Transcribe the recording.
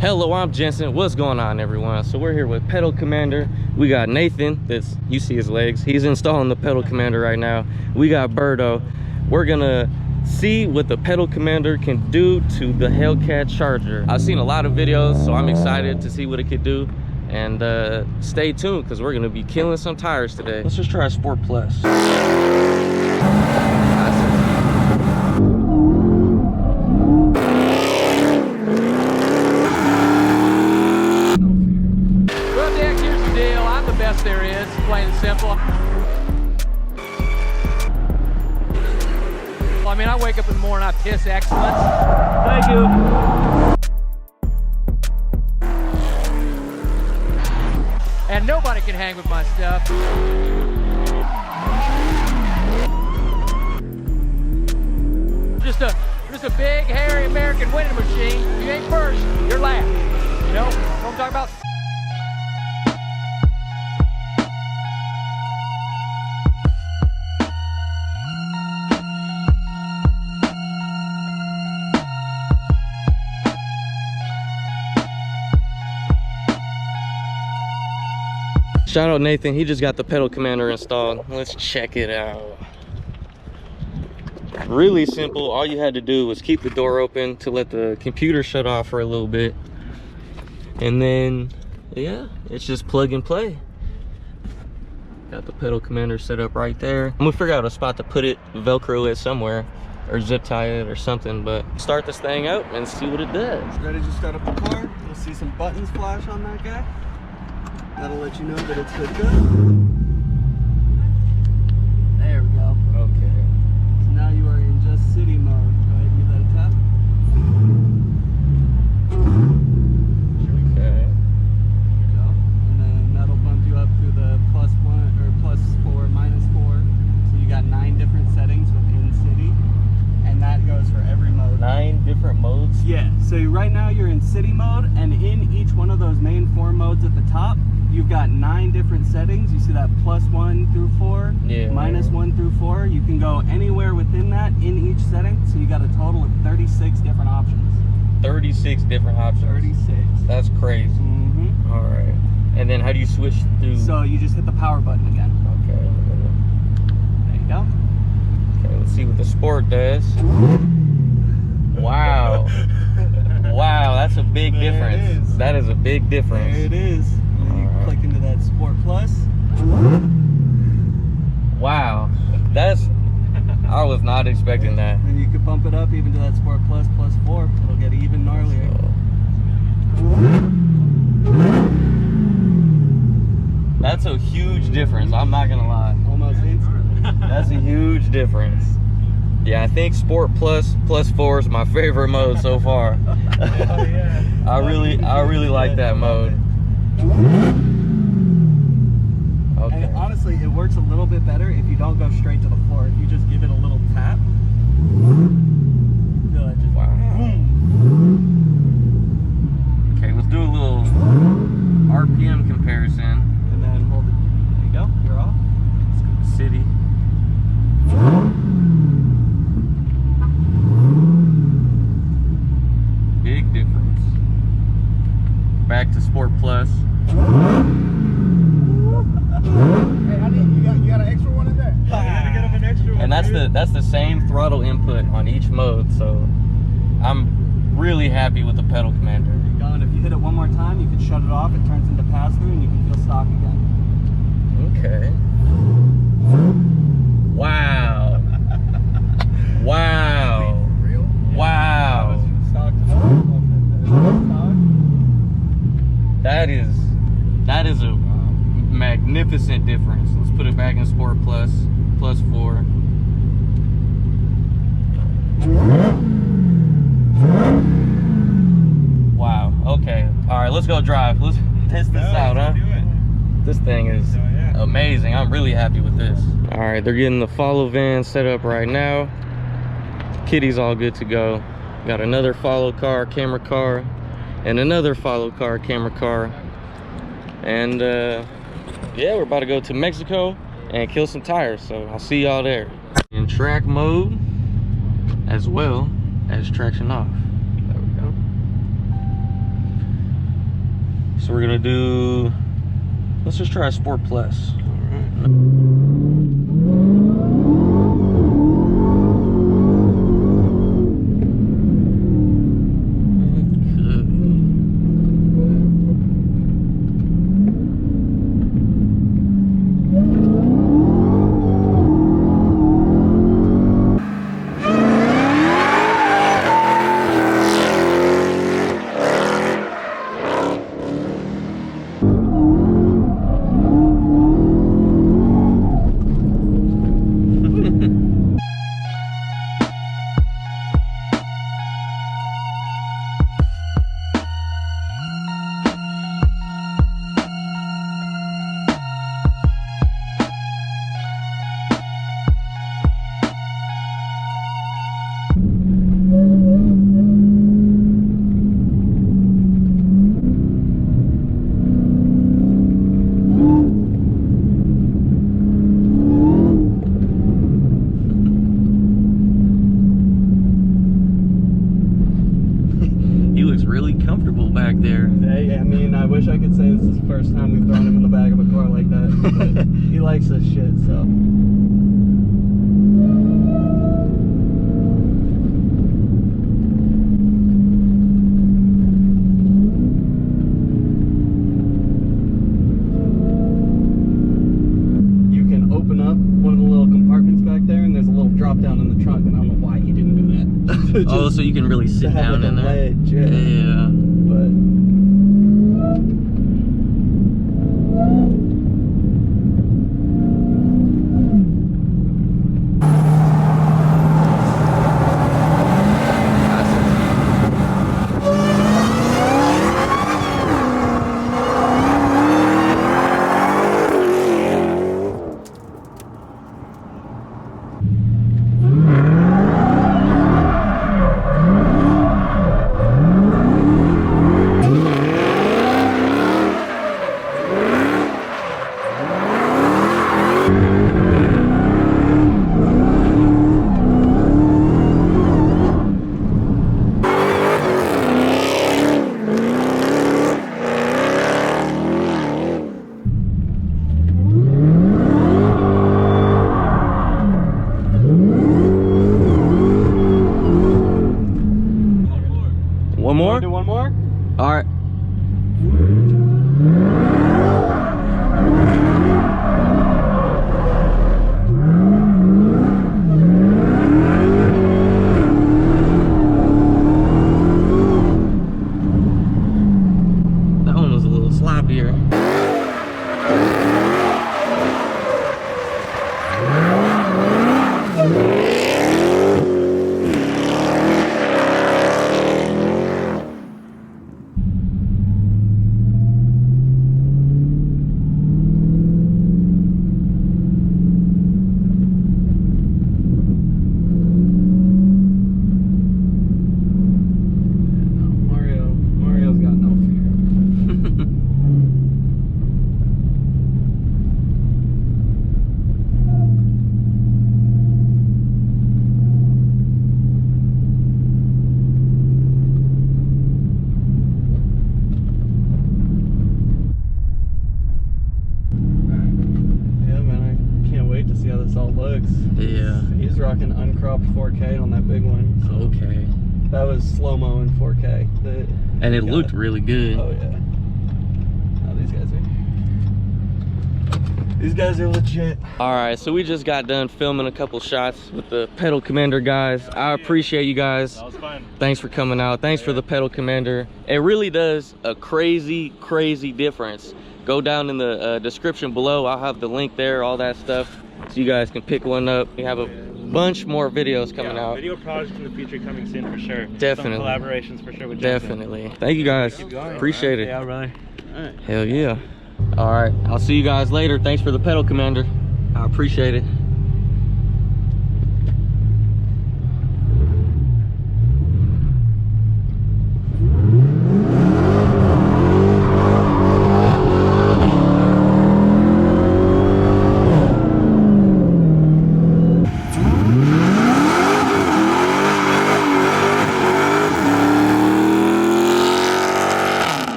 Hello, I'm Jensen. What's going on, everyone? So we're here with Pedal Commander. We got Nathan, that's, you see his legs. He's installing the Pedal Commander right now. We got Birdo. We're gonna see what the Pedal Commander can do to the Hellcat Charger. I've seen a lot of videos, so I'm excited to see what it could do. And stay tuned, because we're gonna be killing some tires today. Let's just try Sport Plus. There is, plain and simple. Well, I mean, I wake up in the morning, I piss excellence. Thank you. And nobody can hang with my stuff. Just a big, hairy American winning machine. If you ain't first, you're last. You know what I'm talking about? Shout out Nathan, he just got the Pedal Commander installed. Let's check it out. Really simple. All you had to do was keep the door open to let the computer shut off for a little bit. And then, yeah, it's just plug and play. Got the Pedal Commander set up right there. I'm gonna figure out a spot to put it, Velcro it somewhere, or zip tie it or something, but start this thing out and see what it does. Ready to start up the car? You'll see some buttons flash on that guy. That'll let you know that it's good to go. There we go. Okay. So now you are in just city mode. Go ahead and give that a tap. Okay. There you go. And then that'll bump you up through the +1 or +4, -4. So you got 9 different settings within city. And that goes for every mode. 9 different modes? Yeah, so right now you're in city mode, and in each one of those main 4 modes at the top, you've got 9 different settings. You see that +1 through 4, yeah, -1 through 4. You can go anywhere within that in each setting, so you got a total of 36 different options. 36 different options. 36. That's crazy. Mm-hmm. All right. And then how do you switch through? So you just hit the power button again. Okay. There you go. Okay, let's see what the Sport does. Wow. Wow, that's a big There difference. it is. That is a big difference. There it is. And then you click into that Sport Plus. Wow. I was not expecting that. And you could bump it up even to that Sport Plus +4. It'll get even gnarlier. That's a huge difference, I'm not gonna lie. Almost instant. That's a huge difference. Yeah, I think Sport Plus +4 is my favorite mode so far. Oh, yeah. I really like that mode. Okay. And honestly, it works a little bit better if you don't go straight to the floor. If you just give it a little tap. Feel it just boom. Okay, let's do a little RPM comparison. And then hold it. There you go. You're off. Let's go to city. Big difference. Back to Sport Plus. Hey, honey, you got an extra one in there? I gotta get him an extra one. And that's the same throttle input on each mode, so I'm really happy with the Pedal Commander. There you go. And if you hit it one more time, you can shut it off. It turns into pass through, and you can feel stock again. Okay. Wow. Wow. Real? Wow. Stock to stock. That is a magnificent difference. Let's put it back in Sport Plus +4. Wow. Okay. All right. Let's go drive. Let's test this out, huh? This thing is amazing. I'm really happy with this. All right. They're getting the follow van set up right now. Kitty's all good to go. Got another follow car, camera car, and another follow car, camera car. And yeah, we're about to go to Mexico and kill some tires, so I'll see y'all there. In track mode as well as traction off. There we go. So we're gonna do, let's just try Sport Plus. I mean, I wish I could say this is the first time we've thrown him in the back of a car like that, but he likes this shit, so. You can open up one of the little compartments back there, and there's a little drop down in the trunk, and I don't know why he didn't do that. Oh, so you can really sit down in there. Ledge, yeah. But one more? Do one more? All right. That one was a little sloppier. Mario's got no fear. Yeah, man, I can't wait to see how this all looks. Yeah. He's rocking uncropped 4K on that big one. So Okay. that was slow-mo in 4K. And it looked really good. Oh yeah. Oh, these guys are legit. All right, so we just got done filming a couple shots with the Pedal Commander guys. I appreciate you guys. That was fun. Thanks for coming out. Thanks for the Pedal Commander. It really does a crazy difference. Go down in the description below. I'll have the link there, all that stuff, so you guys can pick one up. We have a bunch more videos coming out. Video projects in the future coming soon for sure. Definitely. Some collaborations for sure with Jensen. Definitely. Thank you guys. Keep going. Appreciate it. Yeah, brother. All right. Hell yeah. All right, I'll see you guys later. Thanks for the Pedal Commander. I appreciate it.